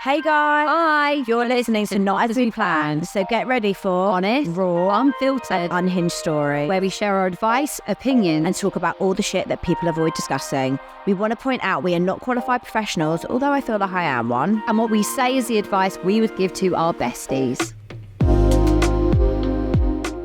Hey guys. Hi. You're listening to Not As We Planned, so get ready for Honest, raw, unfiltered, unhinged story, where we share our advice, opinions, and talk about all the shit that people avoid discussing. We want to point out we are not qualified professionals, although I feel like I am one. and what we say is the advice we would give to our besties.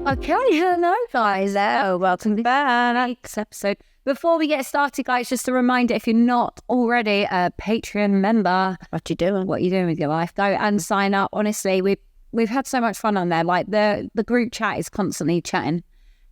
Okay, hello guys. Welcome back. Next episode. Before we get started, guys, just a reminder, if you're not already a Patreon member, What you doing? what are you doing with your life? Go and sign up. Honestly, we've had so much fun on there. Like the group chat is constantly chatting,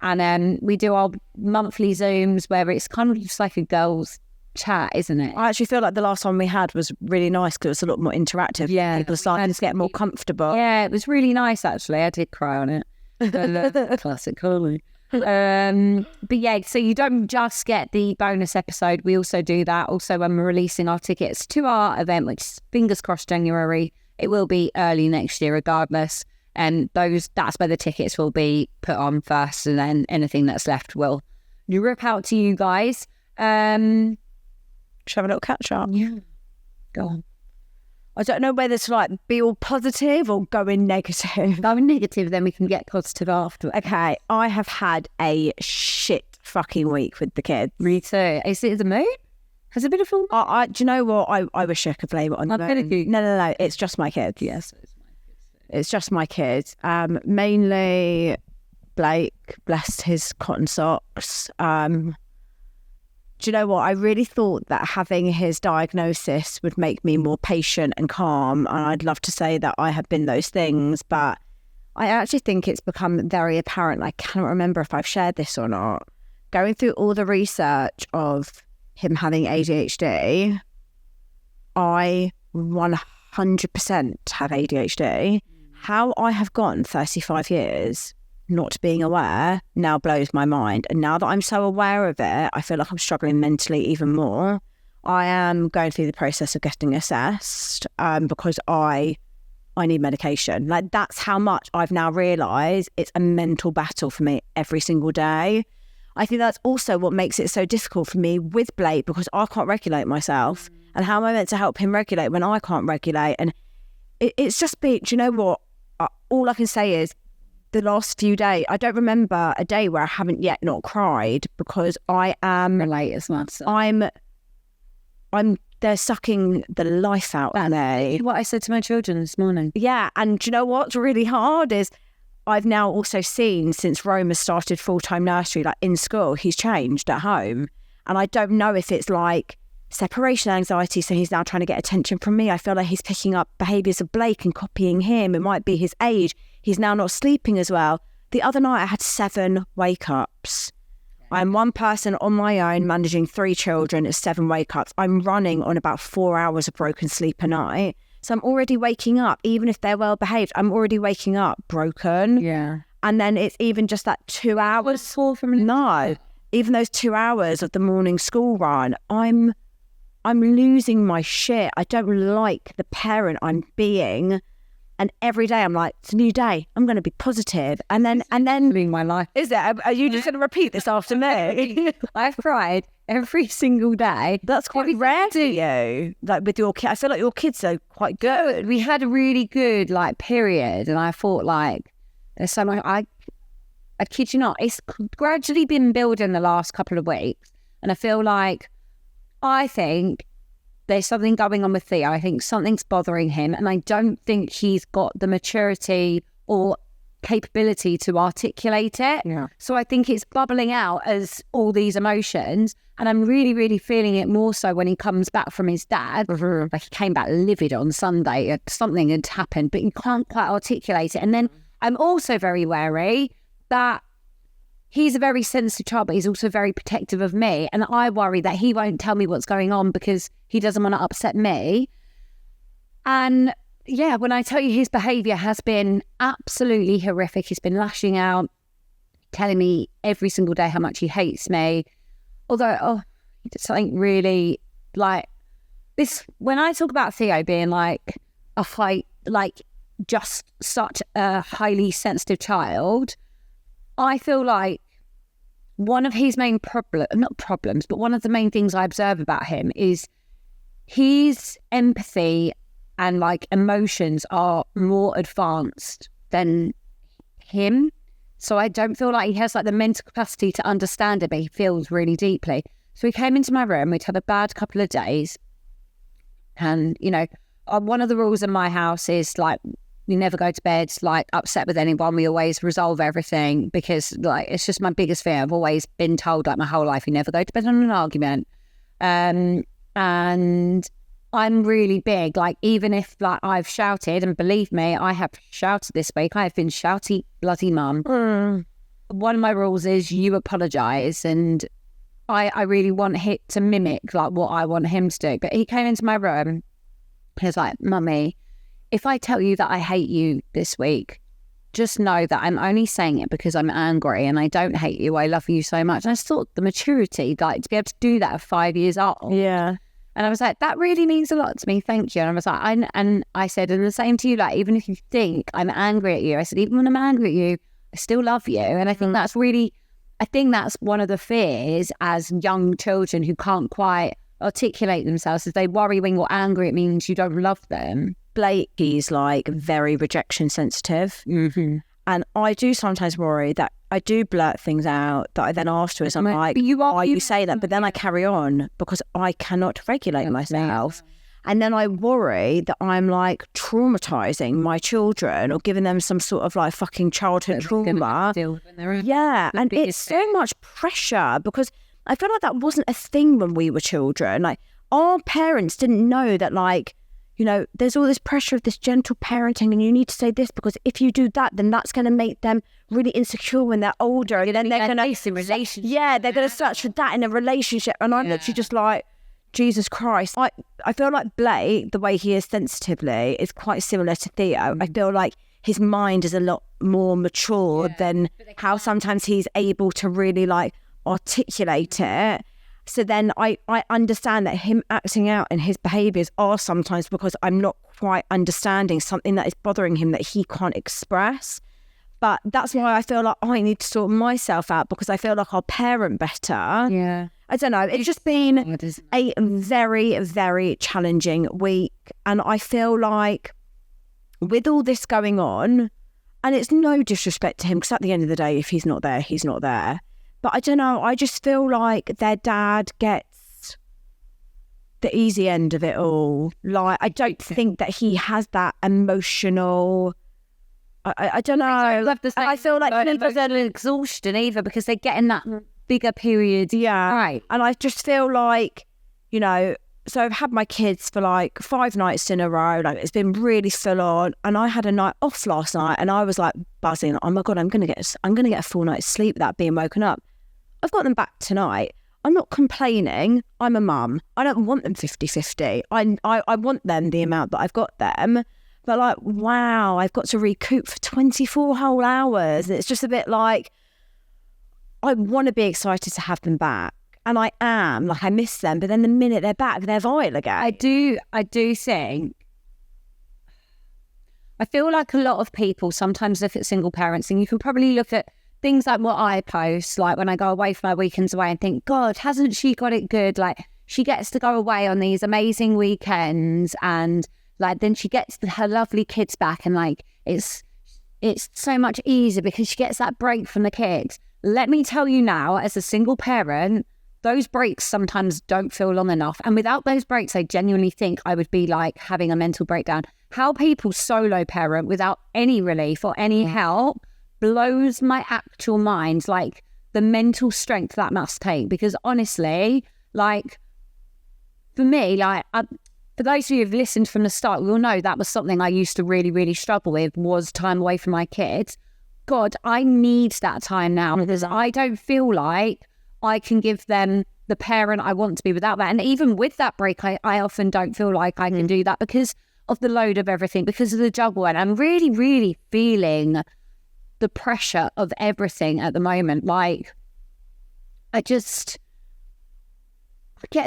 and we do our monthly Zooms where it's kind of just like a girls' chat, isn't it? I actually feel like the last one we had was really nice because it was a lot more interactive. Yeah. People starting to get more comfortable. Yeah, it was really nice actually. I did cry on it. Classic Carly. But yeah, so you don't just get the bonus episode. We also do that. Also, when we're releasing our tickets to our event, which is fingers crossed January, it will be early next year regardless. And that's where the tickets will be put on first, and then anything that's left will rip out to you guys. Should we have a little catch up? Yeah. Go on. I don't know whether to like be all positive or go in negative. Go negative, then we can get positive after. Okay, I have had a shit fucking week with the kids. Me too. Is it the mood? Has it been a full mood? Do you know what? I wish I could blame it on the moon. No. It's just my kids. Yes. It's just my kids. Mainly Blake, blessed his cotton socks. Do you know what? I really thought that having his diagnosis would make me more patient and calm. And I'd love to say that I have been those things, but I actually think it's become very apparent. I cannot remember if I've shared this or not. Going through all the research of him having ADHD, I 100% have ADHD. How I have gone 35 years not being aware now blows my mind. And now that I'm so aware of it, I feel like I'm struggling mentally even more. I am going through the process of getting assessed because I need medication. Like, that's how much I've now realised it's a mental battle for me every single day. I think that's also what makes it so difficult for me with Blake, because I can't regulate myself. And how am I meant to help him regulate when I can't regulate? And it's just been, do you know what? All I can say is the last few days, I don't remember a day where I haven't yet not cried, because I am... Relate as well. So. They're sucking the life out of me. What I said to my children this morning. Yeah, and do you know what's really hard is I've now also seen, since Rome has started full-time nursery, like in school, he's changed at home. And I don't know if it's like separation anxiety, so he's now trying to get attention from me. I feel like he's picking up behaviours of Blake and copying him. It might be his age. He's now not sleeping as well. The other night I had 7 wake-ups. I'm one person on my own managing 3 children. It's 7 wake-ups. I'm running on about 4 hours of broken sleep a night. So I'm already waking up, even if they're well behaved, I'm already waking up broken. Yeah. And then it's even just that 2 hours. Sore from No. Even those 2 hours of the morning school run, I'm losing my shit. I don't like the parent I'm being. And every day I'm like, it's a new day. I'm going to be positive. And then living my life. is it? Are you just going to repeat this after me? I've cried every single day. That's quite rare for you. Like with your kids, I feel like your kids are quite good. We had a really good period, and I thought there's so much. I kid you not, it's gradually been building the last couple of weeks, and I think there's something going on with Theo. I think something's bothering him, and I don't think he's got the maturity or capability to articulate it. Yeah. So I think it's bubbling out as all these emotions, and I'm really, really feeling it more so when he comes back from his dad. Mm-hmm. Like, he came back livid on Sunday. Something had happened, but he can't quite articulate it. And then I'm also very wary that he's a very sensitive child, but he's also very protective of me. And I worry that he won't tell me what's going on because he doesn't want to upset me. And yeah, when I tell you his behaviour has been absolutely horrific, he's been lashing out, telling me every single day how much he hates me. Although, he did something really this. When I talk about Theo being just such a highly sensitive child, I feel like one of his main one of the main things I observe about him is his empathy and like emotions are more advanced than him. So I don't feel like he has like the mental capacity to understand it, but he feels really deeply. So he came into my room, we'd had a bad couple of days. And, you know, one of the rules in my house is like, we never go to bed like upset with anyone. We always resolve everything because like, it's just my biggest fear. I've always been told like my whole life, you never go to bed on an argument. And I'm really big, like even if like I've shouted, and believe me, I have shouted this week. I have been shouty bloody mum. One of my rules is you apologise, and I really want him to mimic like what I want him to do. But he came into my room, he was like, Mummy, if I tell you that I hate you this week, just know that I'm only saying it because I'm angry and I don't hate you. I love you so much. And I just thought the maturity, like to be able to do that at 5 years old. Yeah. And I was like, that really means a lot to me. Thank you. And I was like, I said, and the same to you, like, even if you think I'm angry at you, I said, even when I'm angry at you, I still love you. And I think that's really, I think that's one of the fears as young children who can't quite articulate themselves. If they worry when you're angry, it means you don't love them. Blake, he's like very rejection sensitive. Mm-hmm. And I do sometimes worry that I do blurt things out that I then afterwards I'm like, why you say that? But then I carry on because I cannot regulate myself. And then I worry that I'm like traumatizing my children or giving them some sort of like fucking childhood trauma. Yeah. And it's so much pressure because I feel like that wasn't a thing when we were children. Like our parents didn't know that like, you know, there's all this pressure of this gentle parenting and you need to say this because if you do that, then that's going to make them really insecure when they're older. And then they're going to... Yeah, they're going to search for that in a relationship. And I'm literally just like, Jesus Christ. I feel like Blake, the way he is sensitively, is quite similar to Theo. I feel like his mind is a lot more mature than how sometimes he's able to really like articulate it. So then I understand that him acting out and his behaviours are sometimes because I'm not quite understanding something that is bothering him that he can't express. But that's why I feel like I need to sort myself out because I feel like I'll parent better. Yeah. I don't know. It's just been a very, very challenging week. And I feel like with all this going on, and it's no disrespect to him because at the end of the day, if he's not there, he's not there. But I don't know, I just feel like their dad gets the easy end of it all. Like, I don't think that he has that emotional... I don't know. I feel like there's an exhaustion either because they're getting that bigger period. Yeah. Right. And I just feel like, you know, so I've had my kids for like 5 nights in a row. Like it's been really full on. And I had a night off last night and I was like buzzing. Oh my God, I'm going to get a full night's sleep without being woken up. I've got them back tonight. I'm not complaining. I'm a mum. I don't want them 50-50. I want them the amount that I've got them. But like, wow, I've got to recoup for 24 whole hours. And it's just a bit like, I want to be excited to have them back. And I am, like I miss them. But then the minute they're back, they're vile again. I do think, I feel like a lot of people sometimes look at single parents and you can probably look at things like what I post, like when I go away for my weekends away and think, God, hasn't she got it good? Like she gets to go away on these amazing weekends and like then she gets her lovely kids back and like it's so much easier because she gets that break from the kids. Let me tell you now, as a single parent, those breaks sometimes don't feel long enough. And without those breaks, I genuinely think I would be like having a mental breakdown. How people solo parent without any relief or any help blows my actual mind, like the mental strength that must take. Because honestly, like for me, like for those of you who've listened from the start, we all know that was something I used to really, really struggle with, was time away from my kids. God, I need that time now because I don't feel like I can give them the parent I want to be without that. And even with that break, I often don't feel like I can do that because of the load of everything, because of the juggle. And I'm really, really feeling the pressure of everything at the moment. Like, I get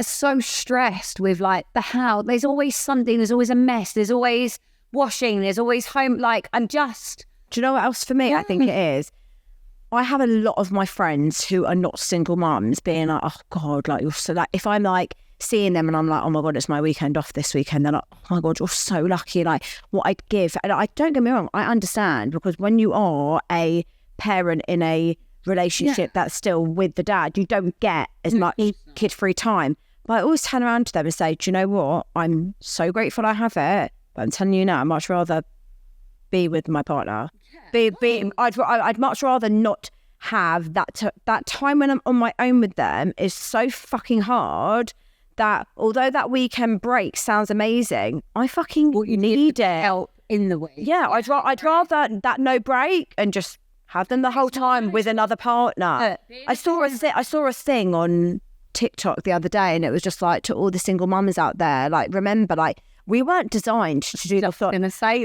so stressed with like the house. There's always something, there's always a mess, there's always washing, there's always home. Like, I'm just... Do you know what else for me I think it is? I have a lot of my friends who are not single mums being like, oh God, like you're so like, if I'm like seeing them and I'm like, oh my God, it's my weekend off this weekend. They're like, oh my God, you're so lucky. Like what I'd give. And I don't get me wrong, I understand, because when you are a parent in a relationship that's still with the dad, you don't get as much kid-free time. But I always turn around to them and say, do you know what? I'm so grateful I have it. But I'm telling you now, I'd much rather be with my partner. I'd much rather not have that time when I'm on my own with them is so fucking hard that although that weekend break sounds amazing, I fucking need it. Help in the week. Yeah, I'd rather that no break and just have them the whole time with another partner. I saw a thing on TikTok the other day, and it was just like, to all the single mums out there, like, remember, like, we weren't designed to do this.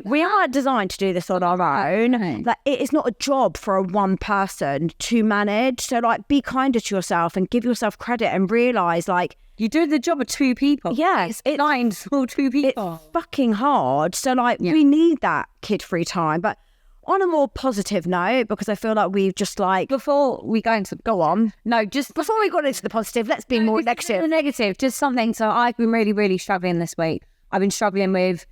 We aren't designed to do this on our own. Like, it is not a job for a one person to manage. So, like, be kinder to yourself and give yourself credit and realise, like, you do the job of two people. Yes, it's nine small two people. It's fucking hard. So, like, we need that kid-free time. But on a more positive note, because I feel like we've just like... Before we go into... Go on. No, just... Before we got into the positive, let's be more negative. The negative, just something. So I've been really, really struggling this week. I've been struggling with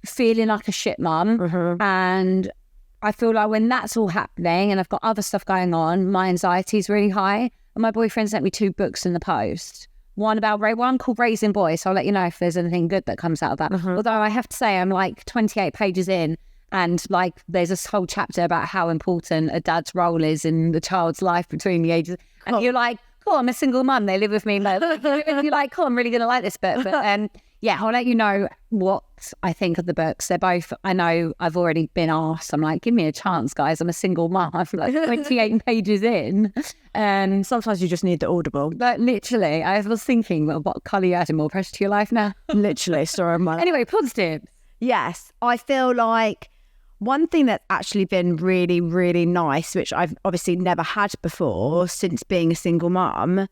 feeling like a shit mum. And I feel like when that's all happening and I've got other stuff going on, my anxiety is really high. And my boyfriend sent me 2 books in the post. One called Raising Boys. So I'll let you know if there's anything good that comes out of that. Although I have to say, I'm like 28 pages in. And like, there's this whole chapter about how important a dad's role is in the child's life between the ages. And you're like, cool, I'm a single mum. They live with me. You're like, cool, I'm really going to like this book. But yeah, I'll let you know what I think of the books. They're both, I know I've already been asked. I'm like, give me a chance, guys. I'm a single mum. I'm like 28 pages in. And sometimes you just need the Audible. But literally, I was thinking, well, what colour you adding more pressure to your life now? Literally, story of my life. Anyway, positive. Yes, I feel like one thing that's actually been really, really nice, which I've obviously never had before since being a single mum,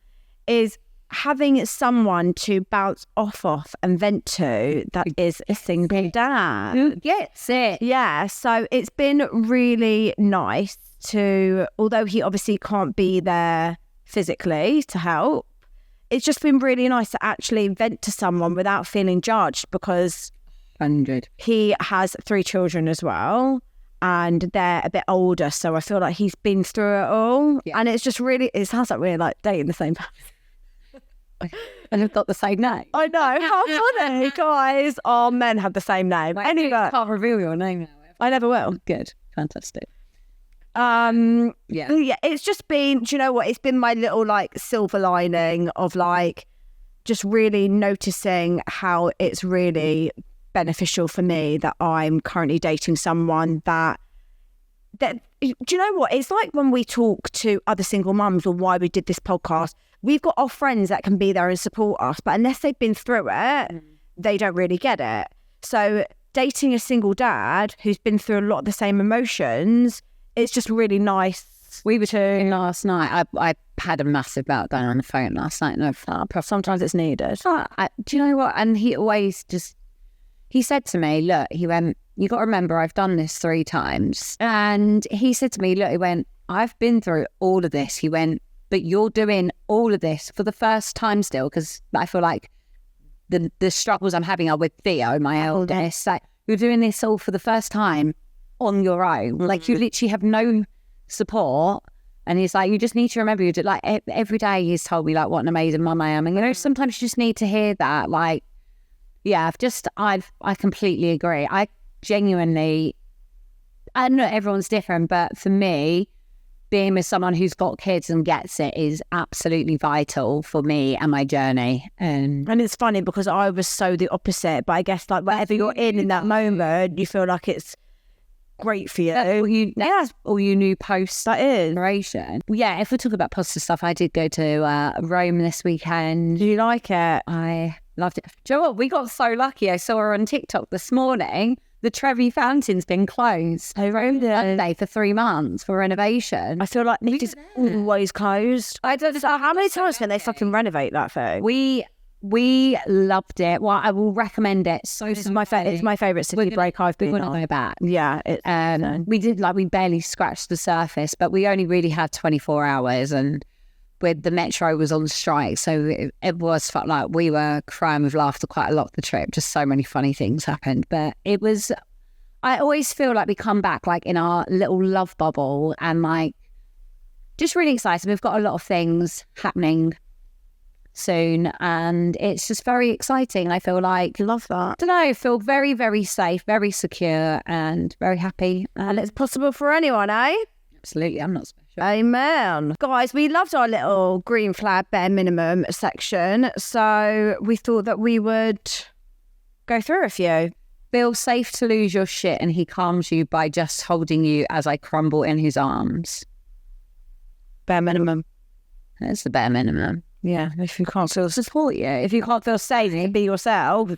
is having someone to bounce off and vent to that is a single dad. Who gets it? Yeah, so it's been really nice to, although he obviously can't be there physically to help, it's just been really nice to actually vent to someone without feeling judged, because 100. He has 3 children as well, and they're a bit older, so I feel like he's been through it all. And it's just really, it sounds like we're like dating the same person. And they've got the same name. I know, how funny, guys. Our men have the same name. Anyway, I can't reveal your name now. I never will. Good, fantastic. Yeah, it's just been, do you know what, it's been my little like silver lining of like just really noticing how it's really beneficial for me that I'm currently dating someone that do you know what, it's like when we talk to other single mums or why we did this podcast, we've got our friends that can be there and support us, but unless they've been through it, they don't really get it. So dating a single dad who's been through a lot of the same emotions, it's just really nice. We were talking last night. I had a massive meltdown on the phone last night. No, sometimes it's needed. Do you know what? And he always just, he said to me, look, he went, you got to remember, I've done this 3 times. And he said to me, look, he went, I've been through all of this. He went, but you're doing all of this for the first time still, because I feel like the struggles I'm having are with Theo, my eldest. Like, you're doing this all for the first time on your own. Like, you literally have no support. And he's like, you just need to remember, you do, like, every day he's told me, like, what an amazing mum I am. And, you know, sometimes you just need to hear that. Like, yeah, I completely agree. I genuinely, I know everyone's different, but for me, being with someone who's got kids and gets it is absolutely vital for me and my journey. And it's funny because I was so the opposite, but I guess like whatever you're in that moment, you feel like it's great for you. That's all you knew post that is generation. Yeah, if we talk about positive stuff, I did go to Rome this weekend. Do you like it? I loved it. Do you know what? We got so lucky. I saw her on TikTok this morning. The Trevi Fountain's been closed. I roamed it Sunday for 3 months for renovation. I feel like it is always closed. I don't know how many times can they fucking renovate that thing. We loved it. Well, I will recommend it. It's my favourite city break I've been on. We're gonna go back. Yeah, we did, like, we barely scratched the surface, but we only really had 24 hours, and with the metro was on strike, so it was felt like we were crying with laughter quite a lot of the trip. Just so many funny things happened, but it was. I always feel like we come back like in our little love bubble and like just really excited. We've got a lot of things happening soon and it's just very exciting. I feel like, Love that. I don't know, feel very, very safe, very secure and very happy. And it's possible for anyone, eh? Absolutely, I'm not special. Amen. Guys, we loved our little green flag bare minimum section. So we thought that we would go through a few. Feel safe to lose your shit and he calms you by just holding you as I crumble in his arms. Bare minimum. That's the bare minimum. Yeah, if you can't feel Support you. If you can't feel safe, be yourself.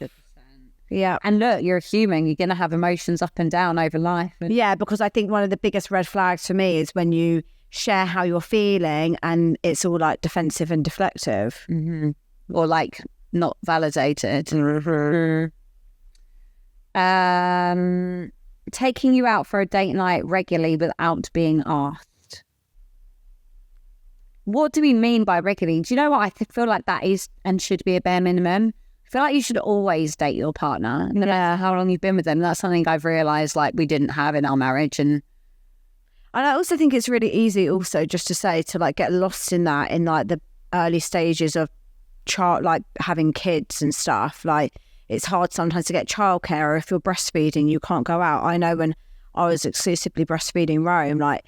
Yeah. and look, you're a human. You're going to have emotions up and down over life. And Yeah, because I think one of the biggest red flags for me is when you share how you're feeling and it's all like defensive and deflective. or like not validated. Taking you out for a date night regularly without being asked. What do we mean by regularly? Do you know what? I feel like that is and should be a bare minimum. I feel like you should always date your partner, no matter how long you've been with them. That's something I've realised like we didn't have in our marriage. And I also think it's really easy also just to say to like get lost in that in like the early stages of like having kids and stuff. Like it's hard sometimes to get childcare, or if you're breastfeeding, you can't go out. I know when I was exclusively breastfeeding Rome, like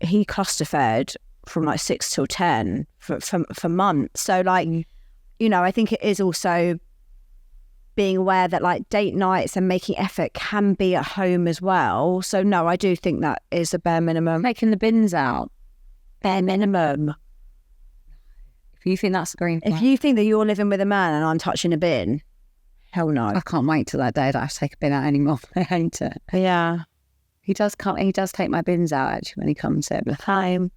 he cluster fed from like 6 till 10 for months. So like, you know, I think it is also being aware that like date nights and making effort can be at home as well. So no, I do think that is a bare minimum. taking the bins out. Bare minimum. If you think that's a green If flag, you think that you're living with a man and I'm touching a bin, hell no. I can't wait till that day that I have to take a bin out anymore. I hate it. Yeah. He does come. He does take my bins out actually when he comes over. Time.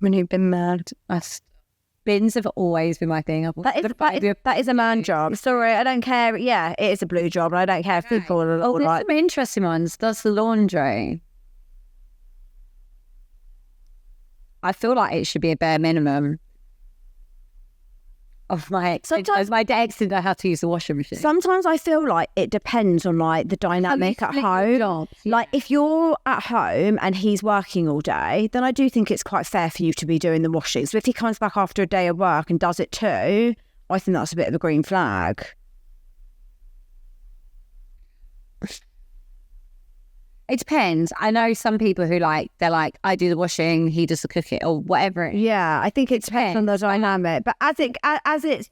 When you've been mad. Bins have always been my thing. That is a man job. Sorry, I don't care. Yeah, it is a blue job, and I don't care if people are all there's like, some interesting ones. Does the laundry? I feel like it should be a bare minimum of my. Sometimes- my ex didn't know how to use the washing machine. sometimes I feel like it depends on like the dynamic at home. Like if you're at home and he's working all day, then I do think it's quite fair for you to be doing the washing. So if he comes back after a day of work and does it too, I think that's a bit of a green flag. It depends. I know some people who they're like, I do the washing, he does the cooking, or whatever. Yeah, I think it depends on the dynamic. But as it's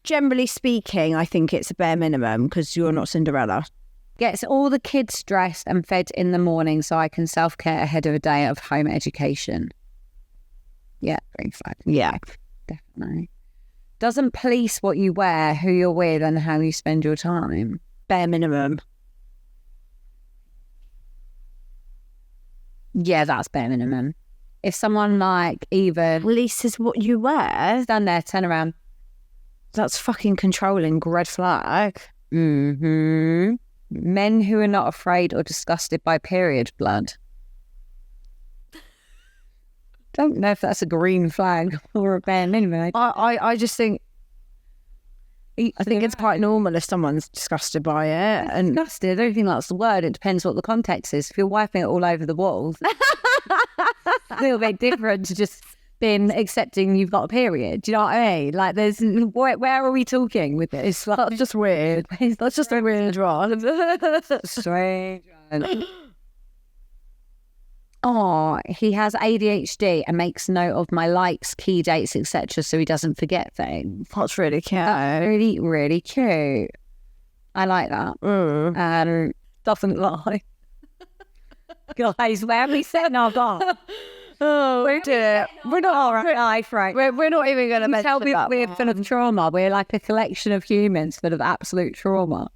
generally speaking, I think it's a bare minimum because you're not Cinderella. Gets all the kids dressed and fed in the morning so I can self-care ahead of a day of home education. Yeah, green flag. Yeah. Definitely. Doesn't police what you wear, who you're with, and how you spend your time. Bare minimum. Yeah, that's bare minimum. If someone like even Polices what you wear. stand there, turn around. That's fucking controlling. Red flag. Mm-hmm. Men who are not afraid or disgusted by period blood. Don't know if that's a green flag or a bare minimum. I just think I think it's quite normal if someone's disgusted by it. And Disgusted, I don't think that's the word. It depends what the context is. If you're wiping it all over the walls, a little bit different to just being accepting you've got a period. Do you know what I mean? Like, there's where are we talking with this? that's just weird. That's just a weird one. Strange. Oh, he has ADHD and makes note of my likes, key dates, etc., so he doesn't forget things. That's really cute. Really, really cute. I like that. Doesn't lie. Guys, where are we setting our bar? Oh, we did it. We're not all right. Right. We're not even going to mention Tell me that. we're full of trauma. We're like a collection of humans full of absolute trauma.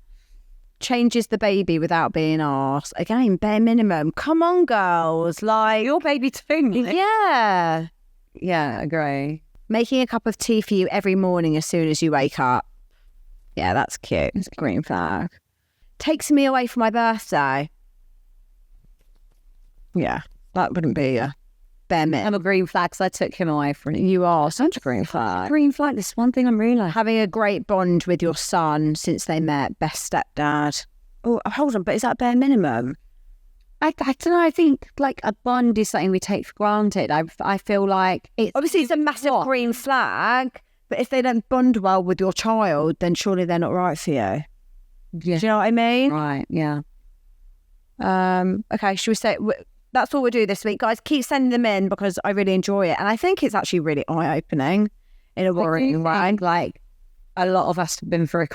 Changes the baby without being asked. Again, bare minimum. Come on, girls. Like, Your baby too. Mate. yeah. Yeah, agree. Making a cup of tea for you every morning as soon as you wake up. Yeah, that's cute. It's a green flag. Takes me away for my birthday. Yeah, that wouldn't be a bare minimum. I'm a green flag because I took him away from you. You are such a green flag. Green flag, this is one thing I'm realising. Having a great bond with your son since they met, best stepdad. Oh, hold on, but is that bare minimum? I don't know. I think like a bond is something we take for granted. I feel like Obviously, it's a massive green flag, but if they don't bond well with your child, then surely they're not right for you. Yeah. Do you know what I mean? Right, yeah. Okay, should we say that's what we'll do this week, guys? Keep sending them in because I really enjoy it, and I think it's actually really eye-opening in a worrying way. Like a lot of us have been through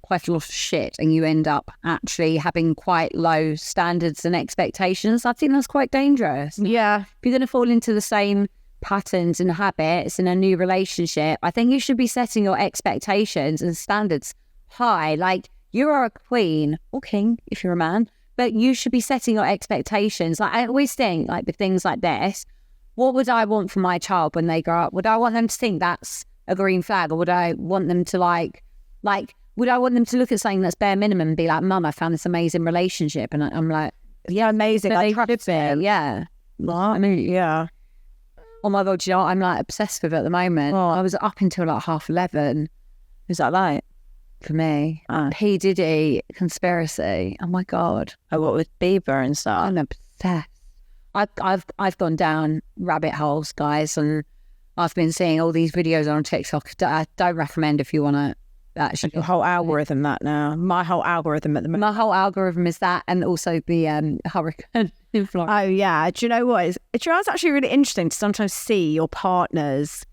quite a lot of shit, and you end up actually having quite low standards and expectations. I think that's quite dangerous. Yeah, If you're going to fall into the same patterns and habits in a new relationship, I think you should be setting your expectations and standards high. Like, you are a queen or king if you're a man, but you should be setting your expectations. Like, I always think, like, with things like this, what would I want for my child when they grow up? Would I want them to think that's a green flag, or would I want them to would I want them to look at something that's bare minimum and be like, Mum, I found this amazing relationship? And I'm like, yeah, amazing. but I they trust should be, it. yeah. I mean, yeah. Oh my God, you know what I'm like obsessed with at the moment? I was up until like 11:30 Is that like? for me. P. Diddy conspiracy. Oh my God. Oh, what with Bieber and stuff? I'm obsessed. I've gone down rabbit holes, guys, and I've been seeing all these videos on TikTok. I don't recommend if you want to actually. Your whole algorithm that now. My whole algorithm at the moment. My whole algorithm is that, and also the hurricane in Florida. Oh yeah. Do you know what? It's actually really interesting to sometimes see your partner's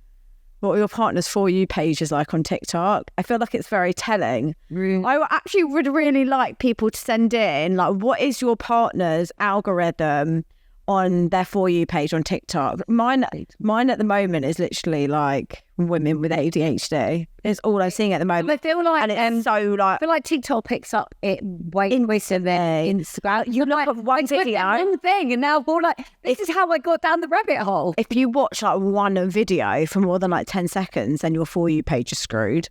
what your partner's For You page is like on TikTok. I feel like it's very telling. I actually would really like people to send in, like, what is your partner's algorithm on their For You page on TikTok? Mine at the moment is literally like women with ADHD. It's all I'm seeing at the moment. I feel like, And it's so like, I feel like TikTok picks up it way quicker than Instagram. You're like, one video. One thing, and now we're like, this is how I got down the rabbit hole. if you watch like one video for more than like 10 seconds, then your For You page is screwed.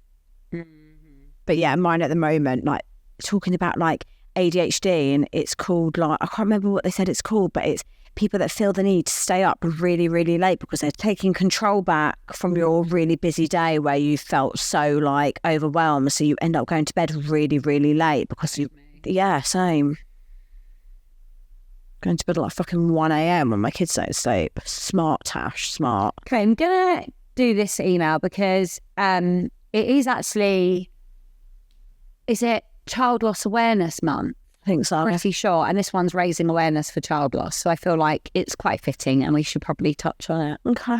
But yeah, mine at the moment, like talking about like ADHD, and it's called like, I can't remember what they said it's called, but it's people that feel the need to stay up really, really late because they're taking control back from your really busy day where you felt so like overwhelmed. So you end up going to bed really, really late because yeah, same. Going to bed at like fucking 1 a.m. when my kids don't sleep. Smart, Tash, smart. Okay, I'm gonna do this email because it is actually, is it Child Loss Awareness Month? I think so. Pretty sure, and this one's raising awareness for child loss, so I feel like it's quite fitting and we should probably touch on it. Okay.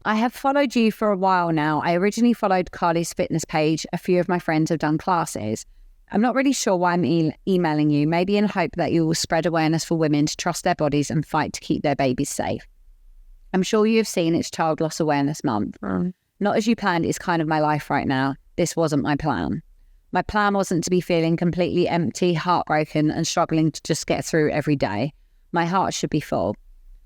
I have followed you for a while now. I originally followed Carly's fitness page. A few of my friends have done classes. I'm not really sure why I'm emailing you, maybe in hope that you will spread awareness for women to trust their bodies and fight to keep their babies safe. I'm sure you have seen it's Child Loss Awareness Month. Not as you planned, it's kind of my life right now. This wasn't my plan. My plan wasn't to be feeling completely empty, heartbroken, and struggling to just get through every day. My heart should be full.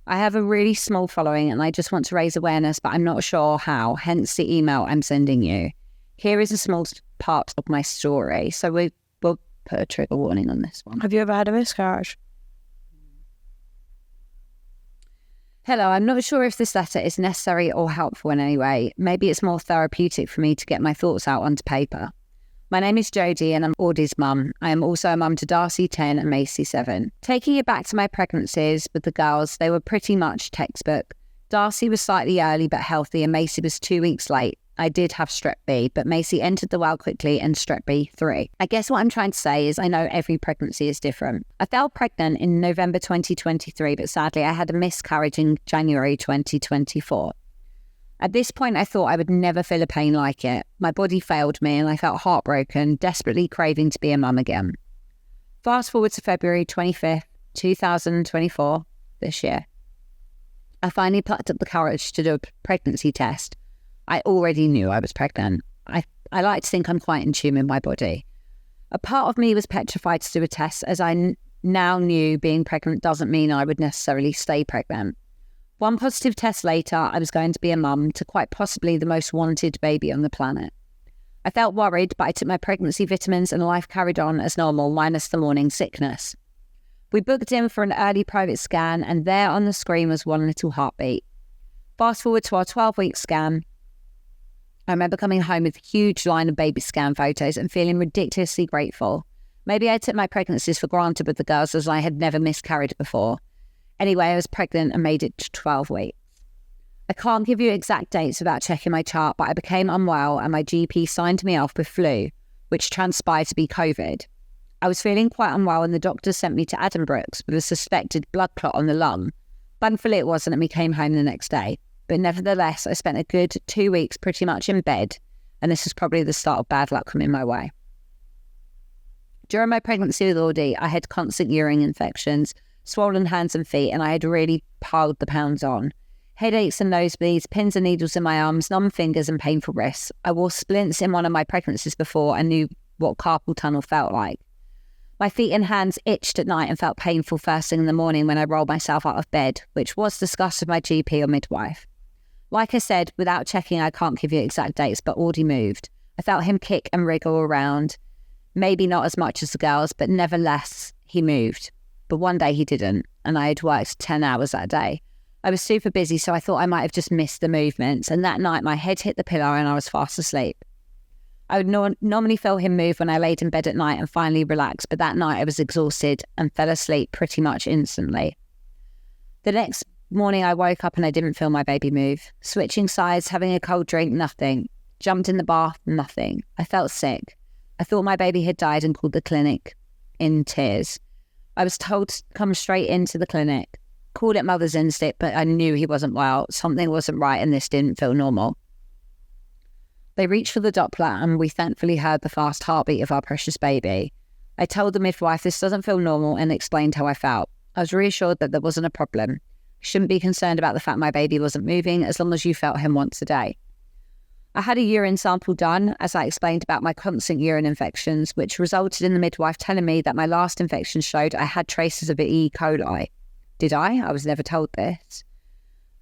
I have a really small following and I just want to raise awareness, but I'm not sure how, hence the email I'm sending you. Here is a small part of my story. So we'll put a trigger warning on this one. Have you ever had a miscarriage? Hello, I'm not sure if this letter is necessary or helpful in any way. Maybe it's more therapeutic for me to get my thoughts out onto paper. My name is Jodie and I'm Audie's mum. I am also a mum to Darcy, 10 and Macy, 7. Taking it back to my pregnancies with the girls, they were pretty much textbook. Darcy was slightly early but healthy and Macy was 2 weeks late. I did have strep B, but Macy entered the well quickly and strep B 3. I guess what I'm trying to say is I know every pregnancy is different. I fell pregnant in November 2023, but sadly I had a miscarriage in January 2024. At this point, I thought I would never feel a pain like it. My body failed me and I felt heartbroken, desperately craving to be a mum again. Fast forward to February 25th, 2024, this year. I finally plucked up the courage to do a pregnancy test. I already knew I was pregnant. I like to think I'm quite in tune with my body. A part of me was petrified to do a test as I now knew being pregnant doesn't mean I would necessarily stay pregnant. One positive test later, I was going to be a mum to quite possibly the most wanted baby on the planet. I felt worried, but I took my pregnancy vitamins and life carried on as normal, minus the morning sickness. We booked in for an early private scan, and there on the screen was one little heartbeat. Fast forward to our 12-week scan. I remember coming home with a huge line of baby scan photos and feeling ridiculously grateful. Maybe I took my pregnancies for granted with the girls as I had never miscarried before. Anyway, I was pregnant and made it to 12 weeks. I can't give you exact dates without checking my chart, but I became unwell and my GP signed me off with flu, which transpired to be COVID. I was feeling quite unwell and the doctor sent me to Addenbrooke's with a suspected blood clot on the lung. Thankfully it wasn't, and we came home the next day. But nevertheless, I spent a good 2 weeks pretty much in bed, and this was probably the start of bad luck coming my way. During my pregnancy with Audie, I had constant urine infections, swollen hands and feet, and I had really piled the pounds on. Headaches and nosebleeds, pins and needles in my arms, numb fingers and painful wrists. I wore splints in one of my pregnancies before and knew what carpal tunnel felt like. My feet and hands itched at night and felt painful first thing in the morning when I rolled myself out of bed, which was discussed with my GP or midwife. Like I said, without checking, I can't give you exact dates, but Audie moved. I felt him kick and wriggle around. Maybe not as much as the girls, but nevertheless, he moved. But one day he didn't, and I had worked 10 hours that day. I was super busy, so I thought I might have just missed the movements, and that night my head hit the pillow and I was fast asleep. I would normally feel him move when I laid in bed at night and finally relax, but that night I was exhausted and fell asleep pretty much instantly. The next morning I woke up and I didn't feel my baby move. Switching sides, having a cold drink, nothing. Jumped in the bath, nothing. I felt sick. I thought my baby had died and called the clinic in tears. I was told to come straight into the clinic. Called it mother's instinct, but I knew he wasn't well. Something wasn't right and this didn't feel normal. They reached for the Doppler and we thankfully heard the fast heartbeat of our precious baby. I told the midwife this doesn't feel normal and explained how I felt. I was reassured that there wasn't a problem. Shouldn't be concerned about the fact my baby wasn't moving as long as you felt him once a day. I had a urine sample done, as I explained about my constant urine infections, which resulted in the midwife telling me that my last infection showed I had traces of E. coli. Did I? I was never told this.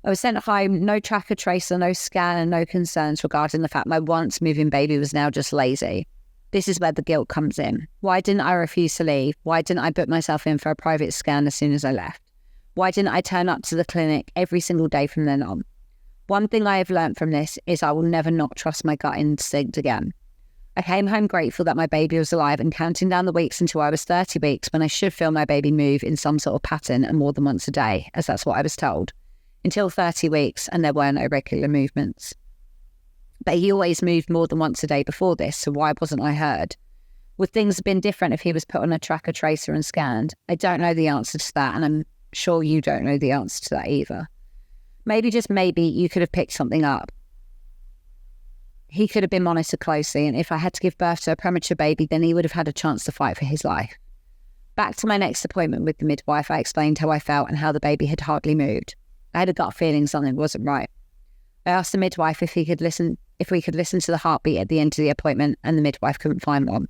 I was sent home, no tracker tracer, no scan, and no concerns regarding the fact my once moving baby was now just lazy. This is where the guilt comes in. Why didn't I refuse to leave? Why didn't I book myself in for a private scan as soon as I left? Why didn't I turn up to the clinic every single day from then on? One thing I have learnt from this is I will never not trust my gut instinct again. I came home grateful that my baby was alive and counting down the weeks until I was 30 weeks when I should feel my baby move in some sort of pattern and more than once a day, as that's what I was told. Until 30 weeks and there were no regular movements. But he always moved more than once a day before this, so why wasn't I heard? Would things have been different if he was put on a tracker tracer and scanned? I don't know the answer to that, and I'm sure you don't know the answer to that either. Maybe, just maybe, you could have picked something up. He could have been monitored closely, and if I had to give birth to a premature baby, then he would have had a chance to fight for his life. Back to my next appointment with the midwife, I explained how I felt and how the baby had hardly moved. I had a gut feeling something wasn't right. I asked the midwife if we could listen to the heartbeat at the end of the appointment, and the midwife couldn't find one.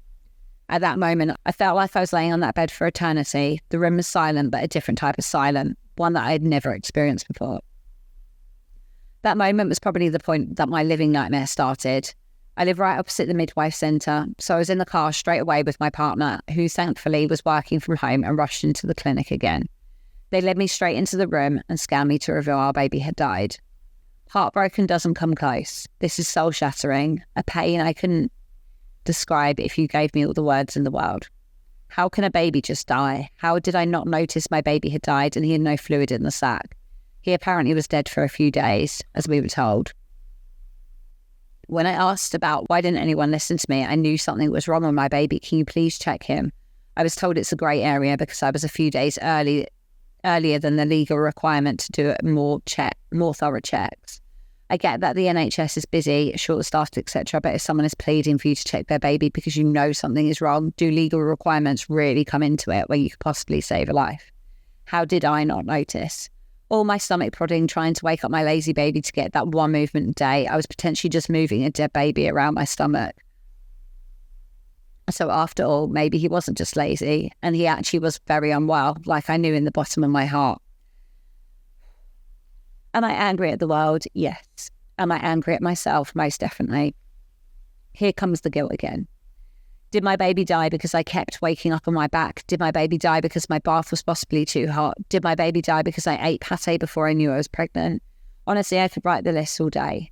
At that moment, I felt like I was laying on that bed for eternity. The room was silent, but a different type of silent, one that I had never experienced before. That moment was probably the point that my living nightmare started. I live right opposite the midwife centre, so I was in the car straight away with my partner, who thankfully was working from home, and rushed into the clinic again. They led me straight into the room and scanned me to reveal our baby had died. Heartbroken doesn't come close. This is soul-shattering, a pain I couldn't describe if you gave me all the words in the world. How can a baby just die? How did I not notice my baby had died and he had no fluid in the sac? He apparently was dead for a few days, as we were told. When I asked about why didn't anyone listen to me, I knew something was wrong with my baby. Can you please check him? I was told it's a grey area because I was a few days earlier than the legal requirement to do more thorough checks. I get that the NHS is busy, short-staffed, etc., but if someone is pleading for you to check their baby because you know something is wrong, do legal requirements really come into it where you could possibly save a life? How did I not notice? All my stomach prodding, trying to wake up my lazy baby to get that one movement a day, I was potentially just moving a dead baby around my stomach. So after all, maybe he wasn't just lazy, and he actually was very unwell, like I knew in the bottom of my heart. Am I angry at the world? Yes. Am I angry at myself? Most definitely. Here comes the guilt again. Did my baby die because I kept waking up on my back? Did my baby die because my bath was possibly too hot? Did my baby die because I ate pate before I knew I was pregnant? Honestly, I could write the list all day.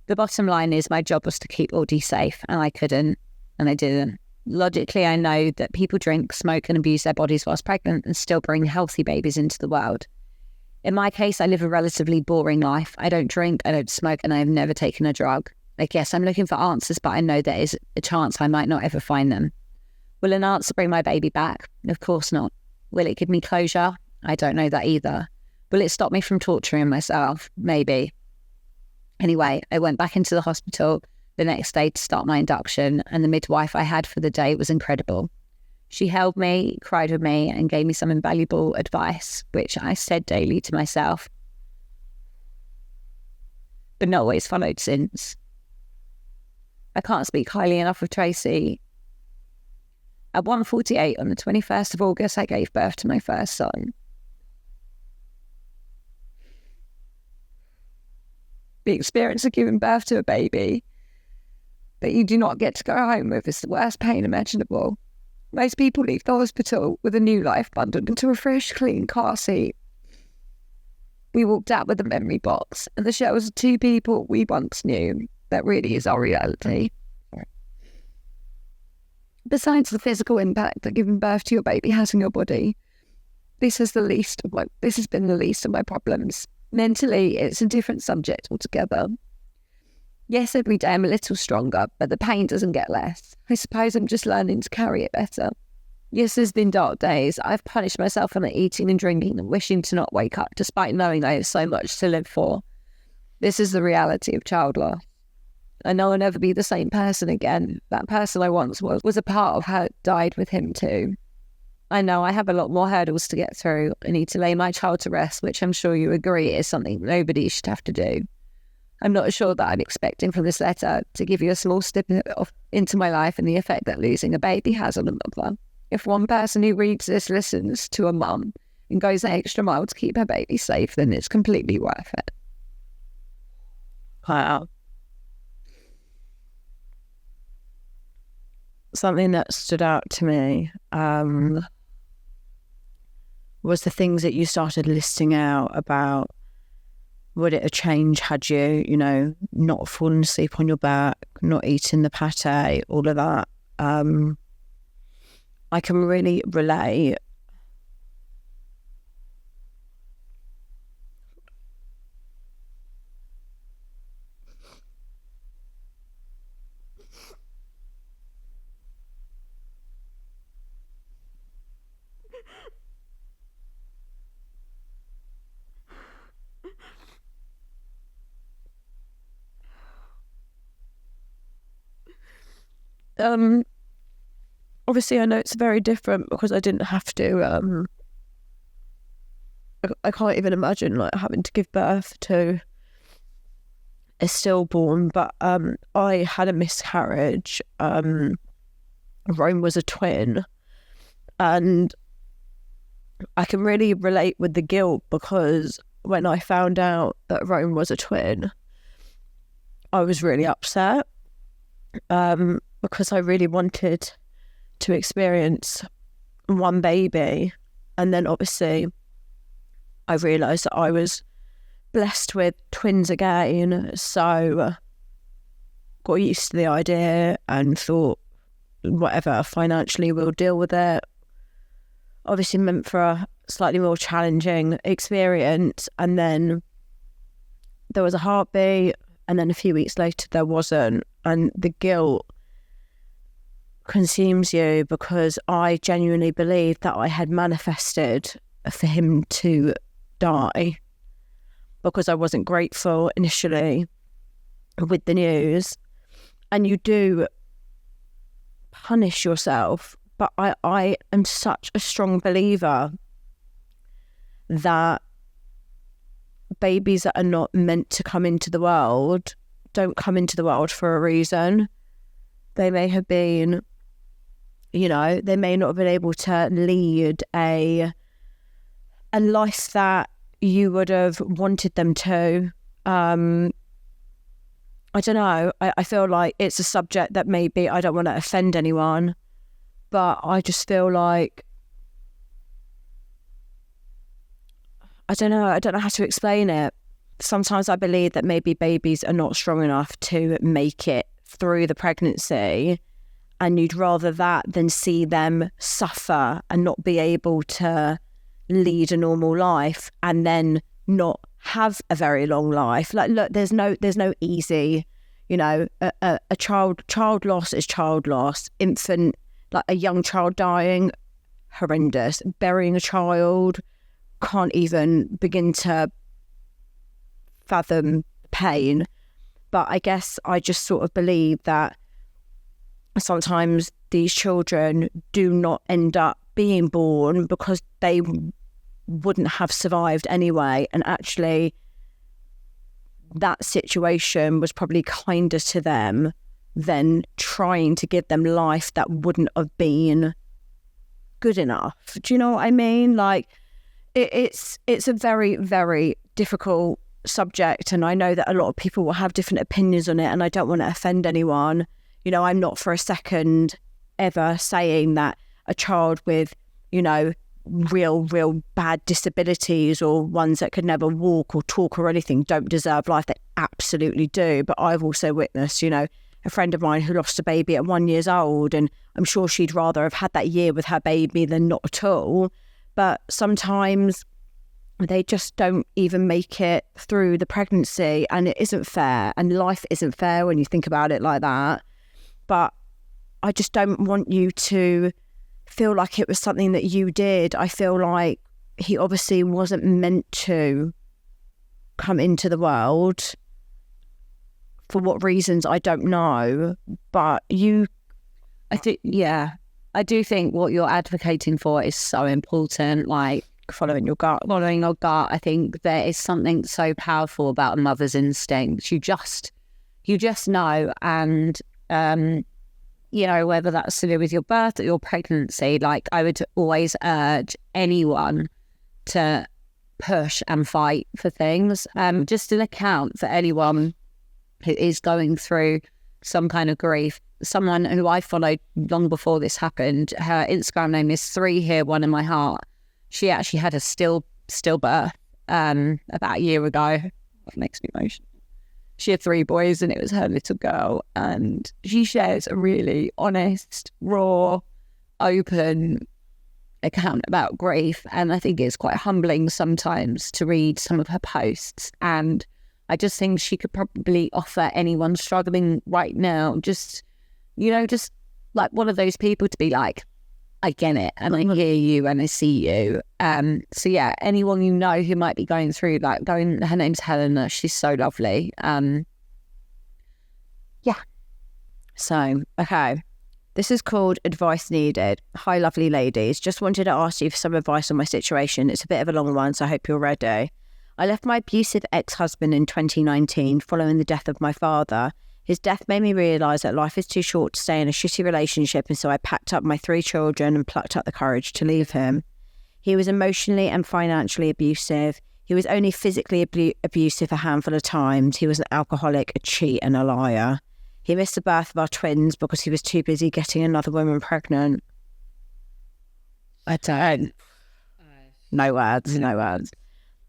The bottom line is my job was to keep Audie safe, and I couldn't, and I didn't. Logically, I know that people drink, smoke and abuse their bodies whilst pregnant and still bring healthy babies into the world. In my case, I live a relatively boring life. I don't drink, I don't smoke, and I have never taken a drug. Like, yes, I'm looking for answers, but I know there is a chance I might not ever find them. Will an answer bring my baby back? Of course not. Will it give me closure? I don't know that either. Will it stop me from torturing myself? Maybe. Anyway, I went back into the hospital the next day to start my induction, and the midwife I had for the day was incredible. She held me, cried with me, and gave me some invaluable advice, which I said daily to myself, but not always followed since. I can't speak highly enough of Tracy. At 1:48 on the 21st of August, I gave birth to my first son. The experience of giving birth to a baby that you do not get to go home with is the worst pain imaginable. Most people leave the hospital with a new life bundled into a fresh, clean car seat. We walked out with a memory box, and the shells of two people we once knew. That really is our reality. Besides the physical impact that giving birth to your baby has on your body, this has been the least of my problems. Mentally, it's a different subject altogether. Yes, every day I'm a little stronger, but the pain doesn't get less. I suppose I'm just learning to carry it better. Yes, there's been dark days. I've punished myself for eating and drinking and wishing to not wake up, despite knowing I have so much to live for. This is the reality of child loss. I know I'll never be the same person again. That person I once was a part of her died with him too. I know I have a lot more hurdles to get through. I need to lay my child to rest, which I'm sure you agree is something nobody should have to do. I'm not sure that I'm expecting from this letter to give you a small snippet into my life and the effect that losing a baby has on a mother. If one person who reads this listens to a mum and goes the extra mile to keep her baby safe, then it's completely worth it. Wow. Something that stood out to me was the things that you started listing out about would it have changed had you, not fallen asleep on your back, not eating the pate, all of that. I can really relate. Obviously I know it's very different because I didn't have to, I can't even imagine having to give birth to a stillborn, but I had a miscarriage. Rome was a twin, and I can really relate with the guilt because when I found out that Rome was a twin, I was really upset. Because I really wanted to experience one baby. And then obviously I realised that I was blessed with twins again. So got used to the idea and thought, whatever, financially we'll deal with it. Obviously meant for a slightly more challenging experience. And then there was a heartbeat, and then a few weeks later there wasn't. And the guilt consumes you because I genuinely believed that I had manifested for him to die because I wasn't grateful initially with the news. And you do punish yourself, but I am such a strong believer that babies that are not meant to come into the world don't come into the world for a reason. They may have been, they may not have been able to lead a life that you would have wanted them to. I don't know. I feel like it's a subject that maybe I don't want to offend anyone, But I just feel like, I don't know how to explain it. Sometimes I believe that maybe babies are not strong enough to make it through the pregnancy, and you'd rather that than see them suffer and not be able to lead a normal life and then not have a very long life. Like, look, there's no easy, you know, a child loss is child loss. Infant, like a young child dying, horrendous. Burying a child, can't even begin to fathom pain. But I guess I just sort of believe that sometimes these children do not end up being born because they wouldn't have survived anyway. And actually, that situation was probably kinder to them than trying to give them life that wouldn't have been good enough. Do you know what I mean? Like, it's a very, very difficult subject, and I know that a lot of people will have different opinions on it, and I don't want to offend anyone. You know, I'm not for a second ever saying that a child with, you know, real bad disabilities or ones that could never walk or talk or anything don't deserve life. They absolutely do. But I've also witnessed, you know, a friend of mine who lost a baby at 1 year old, and I'm sure she'd rather have had that year with her baby than not at all. But sometimes they just don't even make it through the pregnancy, and it isn't fair, and life isn't fair when you think about it like that. But I just don't want you to feel like it was something that you did. I feel like he obviously wasn't meant to come into the world. For what reasons, I don't know. But I do think what you're advocating for is so important. Like, following your gut. I think there is something so powerful about a mother's instinct. You just know. And you know, whether that's to do with your birth or your pregnancy, like, I would always urge anyone to push and fight for things. Just an account for anyone who is going through some kind of grief. Someone who I followed long before this happened, her Instagram name is 3 Here, 1 in My Heart. She actually had a stillbirth about a year ago. That makes me emotional. She had 3 boys and it was her little girl. And she shares a really honest, raw, open account about grief. And I think it's quite humbling sometimes to read some of her posts. And I just think she could probably offer anyone struggling right now, just, you know, just like one of those people to be like, I get it, and I hear you, and I see you. So yeah, anyone you know who might be going through, like, her name's Helena. She's so lovely. Yeah. So, okay. This is called Advice Needed. Hi, lovely ladies. Just wanted to ask you for some advice on my situation. It's a bit of a long one, so I hope you're ready. I left my abusive ex-husband in 2019 following the death of my father. His death made me realise that life is too short to stay in a shitty relationship, and so I packed up my 3 children and plucked up the courage to leave him. He was emotionally and financially abusive. He was only physically abusive a handful of times. He was an alcoholic, a cheat and a liar. He missed the birth of our twins because he was too busy getting another woman pregnant. I don't. No words.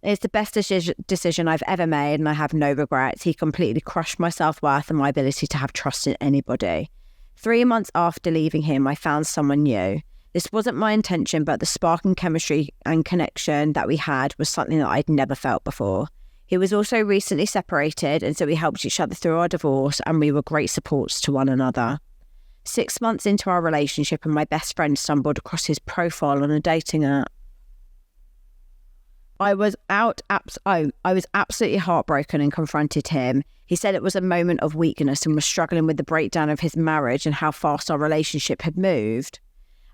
It's the best decision I've ever made, and I have no regrets. He completely crushed my self-worth and my ability to have trust in anybody. 3 months after leaving him, I found someone new. This wasn't my intention, but the spark and chemistry and connection that we had was something that I'd never felt before. He was also recently separated, and so we helped each other through our divorce, and we were great supports to one another. 6 months into our relationship, and my best friend stumbled across his profile on a dating app. I was absolutely heartbroken and confronted him. He said it was a moment of weakness and was struggling with the breakdown of his marriage and how fast our relationship had moved.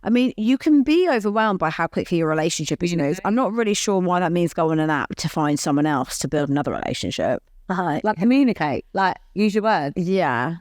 I mean, you can be overwhelmed by how quickly your relationship is moved. I'm not really sure why that means go on an app to find someone else to build another relationship. Like, communicate, like, use your words. Yeah.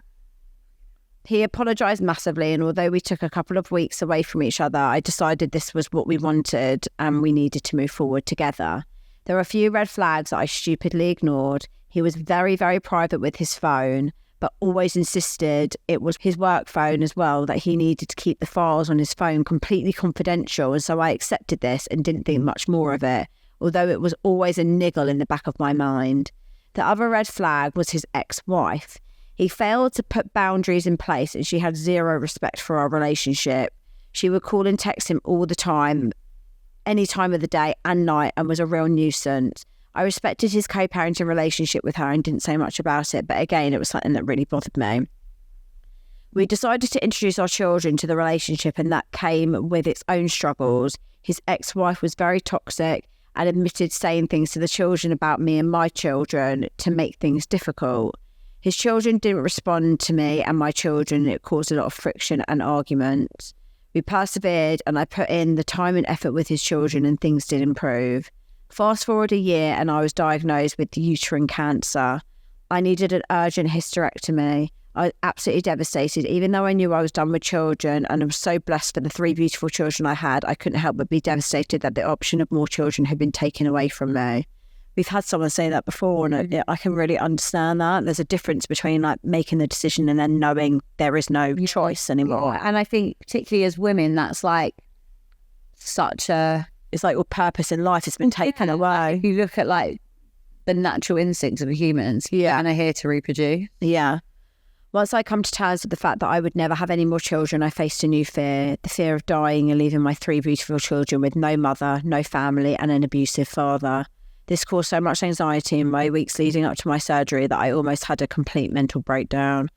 He apologised massively, and although we took a couple of weeks away from each other, I decided this was what we wanted and we needed to move forward together. There were a few red flags that I stupidly ignored. He was very, very private with his phone, but always insisted it was his work phone as well, that he needed to keep the files on his phone completely confidential. And so I accepted this and didn't think much more of it, although it was always a niggle in the back of my mind. The other red flag was his ex-wife. He failed to put boundaries in place and she had zero respect for our relationship. She would call and text him all the time, any time of the day and night, and was a real nuisance. I respected his co-parenting relationship with her and didn't say much about it, but again, it was something that really bothered me. We decided to introduce our children to the relationship, and that came with its own struggles. His ex-wife was very toxic and admitted saying things to the children about me and my children to make things difficult. His children didn't respond to me and my children, and it caused a lot of friction and arguments. We persevered and I put in the time and effort with his children, and things did improve. Fast forward a year and I was diagnosed with uterine cancer. I needed an urgent hysterectomy. I was absolutely devastated. Even though I knew I was done with children and I was so blessed for the 3 beautiful children I had, I couldn't help but be devastated that the option of more children had been taken away from me. We've had someone say that before, and I can really understand that. There's a difference between like making the decision and then knowing there is no choice anymore. Yeah. And I think particularly as women, that's like such a... It's like your purpose in life has been taken away. If you look at like the natural instincts of humans, and are here to reproduce. Yeah. Once I come to terms with the fact that I would never have any more children, I faced a new fear, the fear of dying and leaving my 3 beautiful children with no mother, no family, and an abusive father. This caused so much anxiety in my weeks leading up to my surgery that I almost had a complete mental breakdown.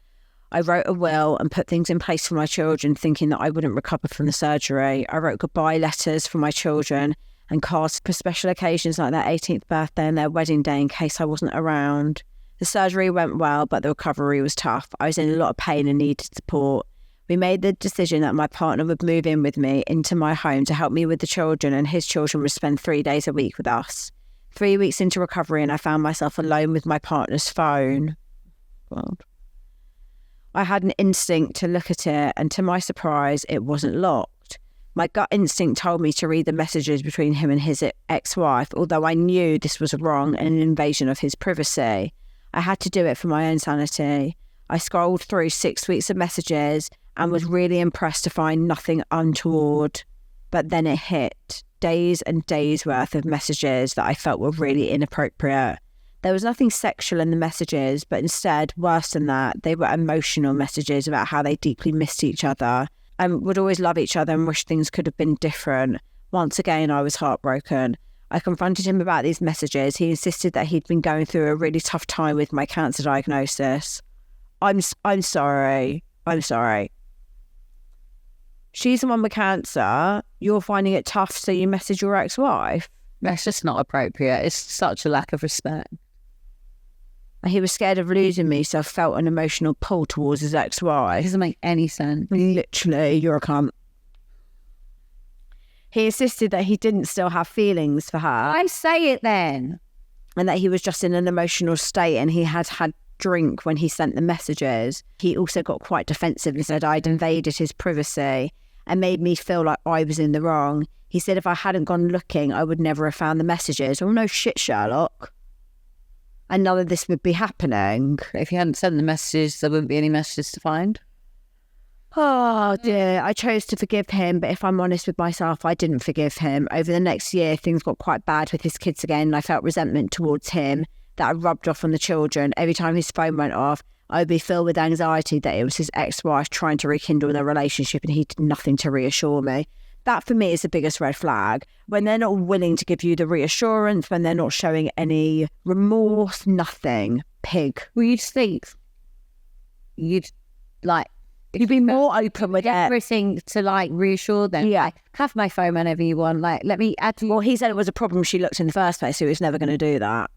I wrote a will and put things in place for my children, thinking that I wouldn't recover from the surgery. I wrote goodbye letters for my children and cards for special occasions like their 18th birthday and their wedding day in case I wasn't around. The surgery went well, but the recovery was tough. I was in a lot of pain and needed support. We made the decision that my partner would move in with me into my home to help me with the children, and his children would spend 3 days a week with us. 3 weeks into recovery and I found myself alone with my partner's phone. God. I had an instinct to look at it, and to my surprise, it wasn't locked. My gut instinct told me to read the messages between him and his ex-wife, although I knew this was wrong and an invasion of his privacy. I had to do it for my own sanity. I scrolled through 6 weeks of messages and was really impressed to find nothing untoward. But then it hit. Days and days worth of messages that I felt were really inappropriate. There was nothing sexual in the messages, but instead, worse than that, they were emotional messages about how they deeply missed each other and would always love each other and wish things could have been different. Once again, I was heartbroken. I confronted him about these messages. He insisted that he'd been going through a really tough time with my cancer diagnosis. I'm sorry. She's the one with cancer. You're finding it tough, so you message your ex-wife. That's just not appropriate. It's such a lack of respect. He was scared of losing me, so felt an emotional pull towards his It ex-wife. doesn't make any sense. Literally, you're a cunt. He insisted that he didn't still have feelings for her. I say it then. And that he was just in an emotional state and he had had drink when he sent the messages. He also got quite defensive and said I'd invaded his privacy and made me feel like I was in the wrong. He said if I hadn't gone looking, I would never have found the messages. Oh, no shit, Sherlock. And none of this would be happening. If you hadn't sent the messages, there wouldn't be any messages to find. Oh dear, I chose to forgive him, but if I'm honest with myself, I didn't forgive him. Over the next year, things got quite bad with his kids again, and I felt resentment towards him that I rubbed off on the children. Every time his phone went off, I would be filled with anxiety that it was his ex-wife trying to rekindle their relationship, and he did nothing to reassure me. That for me is the biggest red flag. When they're not willing to give you the reassurance, when they're not showing any remorse, nothing. Pig. Well, you'd think you'd be more open with it. Everything to like reassure them. Yeah. Like, have my phone whenever you want. Like, let me add to Well, he said it was a problem she looked in the first place, so he was never going to do that.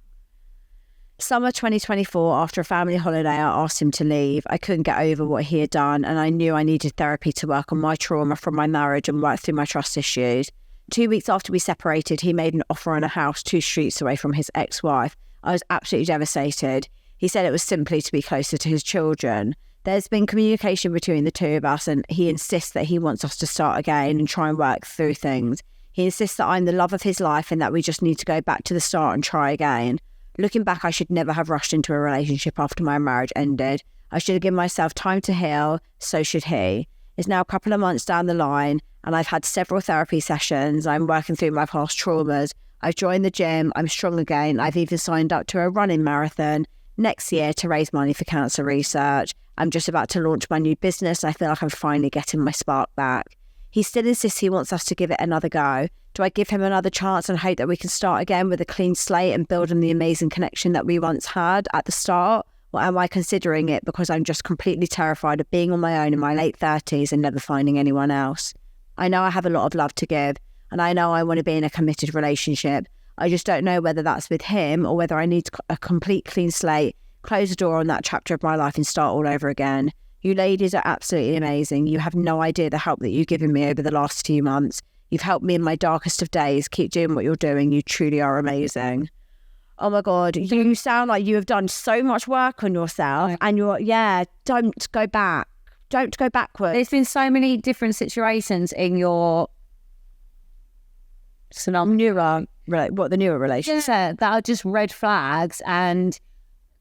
Summer 2024, after a family holiday, I asked him to leave. I couldn't get over what he had done, and I knew I needed therapy to work on my trauma from my marriage and work through my trust issues. 2 weeks after we separated, he made an offer on a house 2 streets away from his ex-wife. I was absolutely devastated. He said it was simply to be closer to his children. There's been communication between the two of us, and he insists that he wants us to start again and try and work through things. He insists that I'm the love of his life and that we just need to go back to the start and try again. Looking back, I should never have rushed into a relationship after my marriage ended. I should have given myself time to heal. So should he. It's now a couple of months down the line and I've had several therapy sessions. I'm working through my past traumas. I've joined the gym. I'm strong again. I've even signed up to a running marathon next year to raise money for cancer research. I'm just about to launch my new business. I feel like I'm finally getting my spark back. He still insists he wants us to give it another go. Do I give him another chance and hope that we can start again with a clean slate and build on the amazing connection that we once had at the start? Or am I considering it because I'm just completely terrified of being on my own in my late 30s and never finding anyone else? I know I have a lot of love to give and I know I want to be in a committed relationship. I just don't know whether that's with him or whether I need a complete clean slate, close the door on that chapter of my life and start all over again. You ladies are absolutely amazing. You have no idea the help that you've given me over the last few months. You've helped me in my darkest of days. Keep doing what you're doing. You truly are amazing. Oh my God, you sound like you have done so much work on yourself and don't go back. Don't go backwards. There's been so many different situations in your the newer relationship? Yeah, that are just red flags and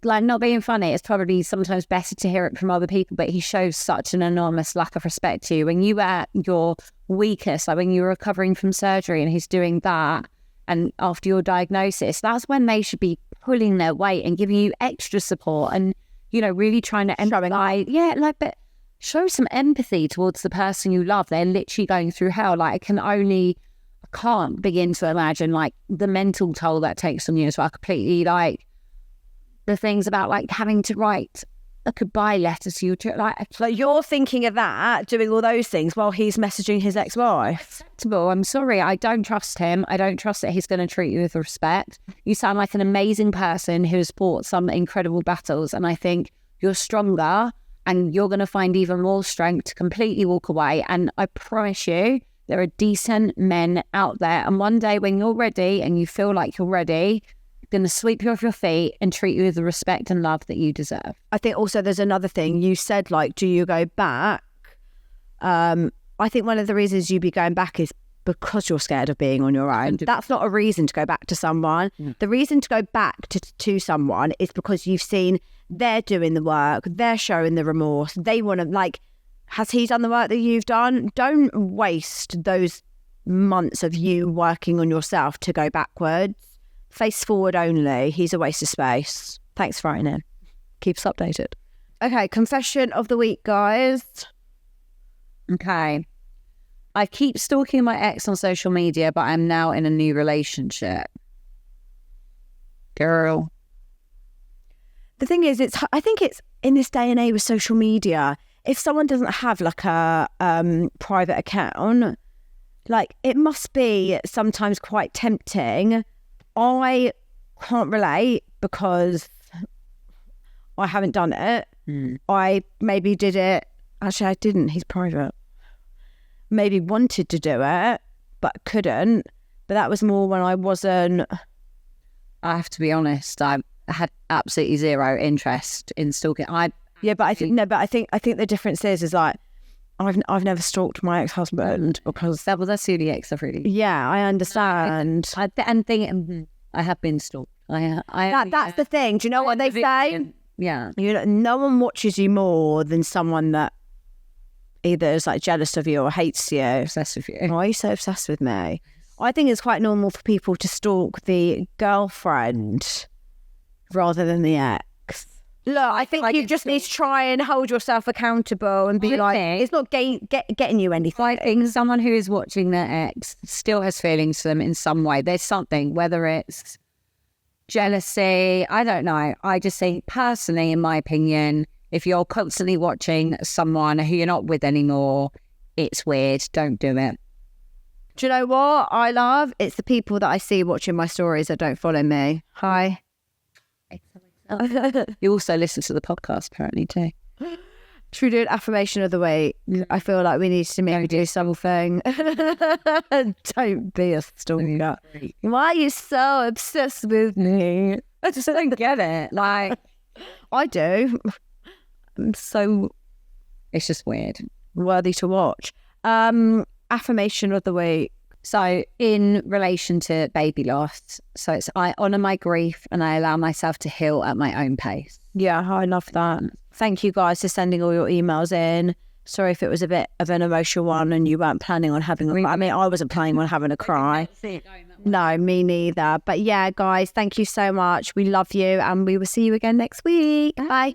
like not being funny. It's probably sometimes better to hear it from other people, but he shows such an enormous lack of respect to you. When you were at your weakest, like when you were recovering from surgery and he's doing that, and after your diagnosis, that's when they should be pulling their weight and giving you extra support and, you know, really trying to empathize. Yeah, like, but show some empathy towards the person you love. They're literally going through hell. Like, I can't begin to imagine, like, the mental toll that takes on you as well. Completely, like, the things about, like, having to write a goodbye letter to you. Like you're thinking of that, doing all those things while he's messaging his ex-wife. I'm sorry, I don't trust him. I don't trust that he's going to treat you with respect. You sound like an amazing person who has fought some incredible battles, and I think you're stronger and you're going to find even more strength to completely walk away. And I promise you, there are decent men out there, and one day when you're ready and you feel like you're ready, going to sweep you off your feet and treat you with the respect and love that you deserve. I think also there's another thing. You said, like, do you go back? I think one of the reasons you'd be going back is because you're scared of being on your own. That's not a reason to go back to someone. The reason to go back to someone is because you've seen they're doing the work, they're showing the remorse, they want to, like, has he done the work that you've done? Don't waste those months of you working on yourself to go backwards. Face forward only. He's a waste of space. Thanks for writing in. Keep us updated. Okay, confession of the week, guys. Okay. I keep stalking my ex on social media, but I'm now in a new relationship. Girl. The thing is, I think it's in this day and age with social media, if someone doesn't have like a private account, like it must be sometimes quite tempting. I can't relate because I haven't done it. I maybe did it. Actually, I didn't. He's private. Maybe wanted to do it, but couldn't. But that was more when I wasn't. I have to be honest. I had absolutely zero interest in stalking. I think the difference is like I've never stalked my ex-husband because that's who the ex of really. Yeah, I understand. I have been stalked. That's the thing. Do you know what they say? Yeah. No one watches you more than someone that either is like jealous of you or hates you. Obsessed with you. Why are you so obsessed with me? I think it's quite normal for people to stalk the girlfriend rather than the ex. Look, I think like you just need to try and hold yourself accountable and be like, it's not getting you anything. I think someone who is watching their ex still has feelings for them in some way. There's something, whether it's jealousy, I don't know. I just think personally, in my opinion, if you're constantly watching someone who you're not with anymore, it's weird. Don't do it. Do you know what I love? It's the people that I see watching my stories that don't follow me. Hi. You also listen to the podcast apparently too. Should we do an affirmation of the week? I feel like we need to maybe do something. Don't be a stalker. Why are you so obsessed with me? I just don't get it. Like, I do. I'm so... It's just weird. Worthy to watch. Affirmation of the week. So in relation to baby loss, so it's I honour my grief and I allow myself to heal at my own pace. Yeah, I love that. Thank you guys for sending all your emails in. Sorry if it was a bit of an emotional one and you weren't planning on having I mean, I wasn't planning on having a cry. No, me neither. But yeah, guys, thank you so much. We love you and we will see you again next week. Bye.